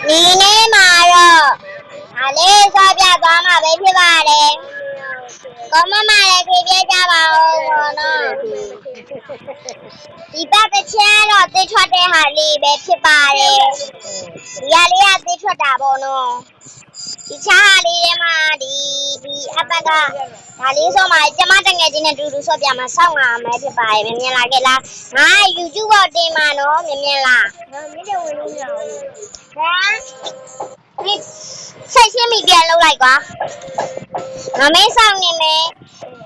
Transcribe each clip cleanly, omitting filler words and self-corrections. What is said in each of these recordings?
ဒီနေ့မှာတော့ဒါလေးစောပြသွားမှာပဲဖြစ်ပါတယ်။ကောမမလည်းဖြေပြကြပါဦးပေါ့နော်။ဒီဘက်တစ်ချက်တော့သိထွက်တဲ့ဟာလေးပဲဖြစ်ပါတယ်။ဒီဟာလေးကသိထွက်တာပေါ့နော်။ဒီချားဟာလေးထဲမှာဒီအပတ်ကဒါလေးဆိုမှကျမတငယ်ချင်းနဲ့တူတူဆော့ပြမှာစောင့်မှာမဲဖြစ်ပါတယ်မြင်လားခဲ့လားငါ YouTube ပေါ်တင်မှာနော်မြင်လားငါမင်းတို့ဝင်လို့မရဘူးဟမ်ဒီဆက်ရှင်းမိပြန်လောက်လိုက်ကွာငါမင်းဆောင်နေမယ်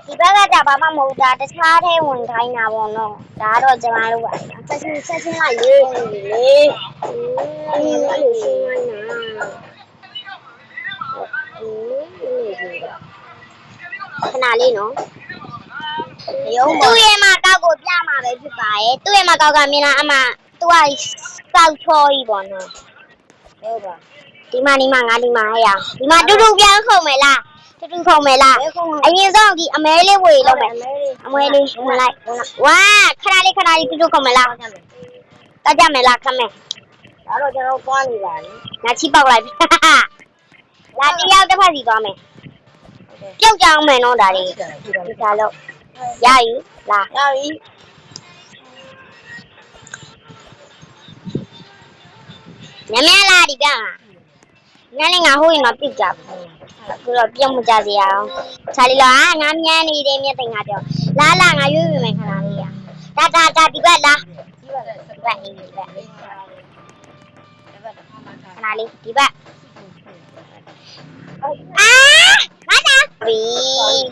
ဒီဘက်ကကြဘာမှမဟုတ်တာတခြားထဲဝင်ခိုင်းတာပေါ့နော်ဒါတော့ကျမတို့ပါဆက်ရှင်းလိုက်ရေးနေလေအေးလို့ရှင်းလိုက်နာခဏလေးနော်ရုံးသူ့ရဲ့မကောက်ကိုပြမှာပဲဖြစ်ပါရဲ့သူ့ရဲ့မကောက်ကမြင်လားအမသူကကောက်ချောကြီးပေါ့နော်ဟုတ်ပါဒီမှာငါဒီမှာဟဲ့ရဒီမှာတူတူပြန်ခုံမယ်လားတူတူခုံမယ်လားအရင်ဆုံးဒီအမဲလေးဝေလောက်မယ်အမဲလေးဝင်လိုက်ဝါခဏလေးတူတူခုံမယ်လားတက်ကြမယ်လားခမယ်ဒါတော့ကျွန်တော်ပွားနေပါလေငါချိပေါက်လိုက်လာတယောက်တစ်ဖက်စီသွားမယ်ပြုတ်ကြအောင်မယ်နော်ဒါလေးဒီစားလို့ရပြီလားရပြီညမလာဒီပြန်ညနေငါဟိုးရင်ငါပြုတ်ကြဘူးအခုတော့ပြုတ်မကြစေအောင်ခြာလီလာငါမြန်းနေတယ်မြတ်သိငါပြောလာငါရွေးပြီမယ်ခဏလေးရဒါဒီဘက်လားဒီဘက်ခဏလေးဒီဘက်ငါတာဘီ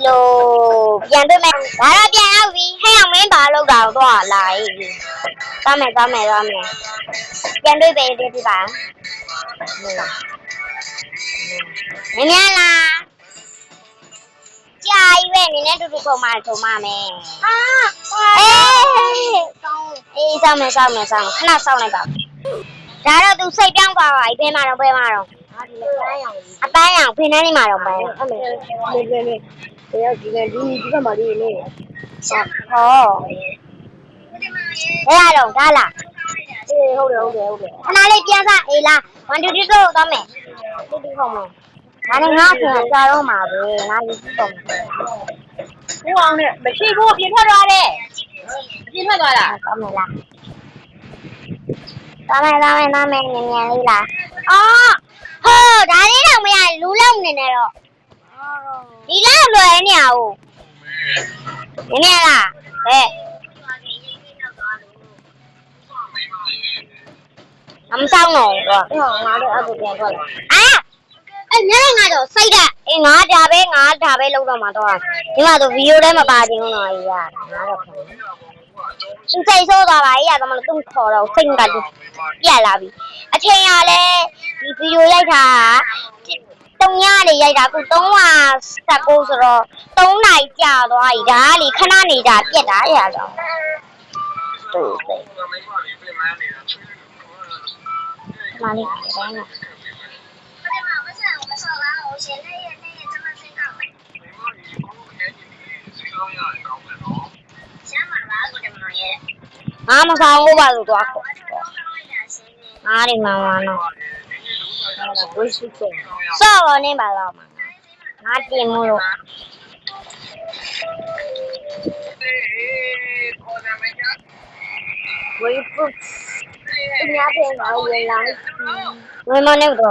လို့ပြန်တွေ့မယ်ဒါတော့ပြန်ရောက်ပြီဟဲ့အောင်မင်းပါလို့တော့သွားလာရေးသွားမယ်ပြန်တွေ့ပဲဒီပြပါမင်းလားကြာကြီးပဲနင်းနဲ့တူတူပုံမှန်ထုံမမယ်အေးစောင်းမယ်ခဏစောင်းလိုက်ပါဒါတော့သူစိတ်ပြောင်းသွားပါဘယ်မှာတော့အပန်းရောင်ဖိနှန်းလေးမှာတော့ပဲအဲ့မဲ့တယောက်ဒီဘက်မှာလေးနေဟောဘယ်တော့ဒါလားအေးဟုတ်တယ်ခဏလေးပြန်စားအေးလား1 2 3တော့သွားမယ်တူတူဟုတ်မယ်ဒါနဲ့ငါ့ဆင်ကြာတော့မှာပဲငါယူကြည့်တော့မယ်ဟိုအောင်နဲ့မရှိဘူးပြင်ထွက်သွားတယ်ပြင်ထွက်သွားလားကောင်းမလားသားမယ်မြန်လေးလားအော်ဟိုဒါလေးတော့မရလူလုံးနေနေတော့ဒီလောက်လွယ်နေရအောင်မြင်လားဟဲ့အမဆောင်တော့ငါတို့အခုပြန်ထွက်လာအဲ့ညနေငါတော့စိတ်တက်အေးငါဒါပဲလောက်တော့မှာတော့ဒီမှာဆိုဗီဒီယိုထဲမှာပါခြင်းတော့အေးရငါတော့ခံသူစိတ်ဆိုးသွားပါအေးရတော့မလို့သူ့ခေါ်တော့စိတ်ကပြက်လာပြီအချိန်ရလဲဒီဗီဒီယိုရိုက်တာတုံညနေရိုက်တာအခု319ဆိုတော့3နာရီကြာသွားပြီဒါလေခဏနေတာပြက်တာရတော့တူစိတ်哪里？俺们上午吧就多好，哪里妈妈呢？少了你把了嘛？哪点么了？我不。人家骗我原来，我妈那么多。